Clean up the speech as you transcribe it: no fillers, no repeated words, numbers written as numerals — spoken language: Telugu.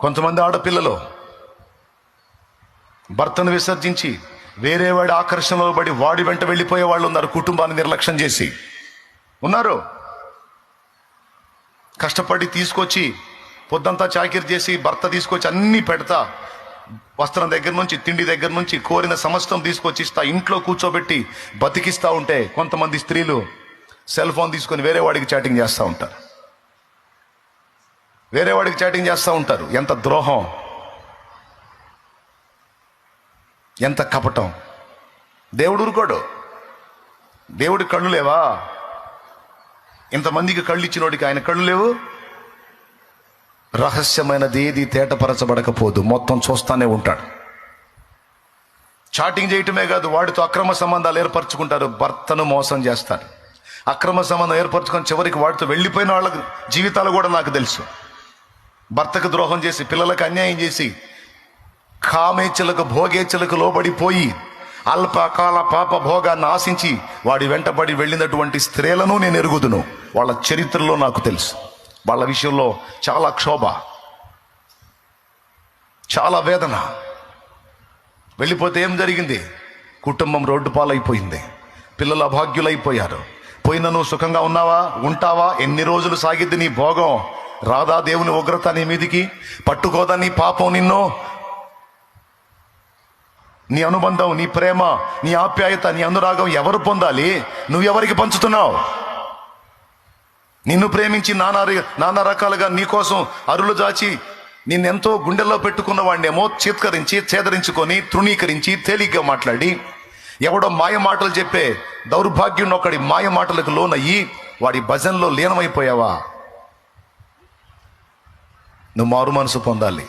కొంతమంది ఆడపిల్లలు భర్తను విసర్జించి వేరే వాడి ఆకర్షణలో పడి వాడి వెంట వెళ్ళిపోయే వాళ్ళు ఉన్నారు. కుటుంబాన్ని నిర్లక్ష్యం చేసి ఉన్నారు. కష్టపడి తీసుకొచ్చి పొద్దంతా చాకిరి చేసి భర్త తీసుకొచ్చి అన్నీ పెడతా, వస్త్రం దగ్గర నుంచి తిండి దగ్గర నుంచి కోరిన సమస్తం తీసుకొచ్చి ఇస్తా, ఇంట్లో కూర్చోబెట్టి బతికిస్తా ఉంటే కొంతమంది స్త్రీలు సెల్ ఫోన్ తీసుకొని వేరే వాడికి చాటింగ్ చేస్తూ ఉంటారు. వేరే వాడికి చాటింగ్ చేస్తూ ఉంటారు. ఎంత ద్రోహం, ఎంత కపటం. దేవుడు ఊరుకోడు. దేవుడి కళ్ళు లేవా? ఇంతమందికి కళ్ళు ఇచ్చినోడికి ఆయన కళ్ళు లేవు? రహస్యమైనది ఏది తేటపరచబడకపోదు, మొత్తం చూస్తానే ఉంటాడు. చాటింగ్ చేయటమే కాదు, వాడితో అక్రమ సంబంధాలు ఏర్పరచుకుంటారు, భర్తను మోసం చేస్తారు. అక్రమ సంబంధం ఏర్పరచుకొని చివరికి వాడితో వెళ్ళిపోయిన వాళ్ళ జీవితాలు కూడా నాకు తెలుసు. భర్తకు ద్రోహం చేసి, పిల్లలకు అన్యాయం చేసి, కామేచ్ఛలకు భోగేచ్ఛలకు లోబడిపోయి అల్పకాల పాప భోగాన్ని ఆశించి వాడి వెంటబడి వెళ్ళినటువంటి స్త్రీలను నేను ఎరుగుదును. వాళ్ళ చరిత్రలో నాకు తెలుసు. వాళ్ళ విషయంలో చాలా క్షోభ, చాలా వేదన. వెళ్ళిపోతే ఏం జరిగింది? కుటుంబం రోడ్డు పాలైపోయింది, పిల్లలు అభాగ్యులైపోయారు. పోయిన నువ్వు సుఖంగా ఉన్నావా? ఉంటావా? ఎన్ని రోజులు సాగిద్ది నీ భోగం? రాదా దేవుని ఉగ్రత నీ మీదికి? పట్టుకోదా నీ పాపం నిన్ను? నీ అనుబంధం, నీ ప్రేమ, నీ ఆప్యాయత, నీ అనురాగం ఎవరు పొందాలి? నువ్వెవరికి పంచుతున్నావు? నిన్ను ప్రేమించి నానా రకాలుగా నీకోసం అరులు జాచి నిన్నెంతో గుండెల్లో పెట్టుకున్న వాడినేమో చీత్కరించి, చేదరించుకొని, తృణీకరించి, తేలిగ్గా మాట్లాడి, ఎవడో మాయ మాటలు చెప్పే దౌర్భాగ్యం ఒకడి మాయ మాటలకు లోనయ్యి వాడి భజనలో లీనమైపోయావా? నువ్వు మారు మనసు పొందాలి.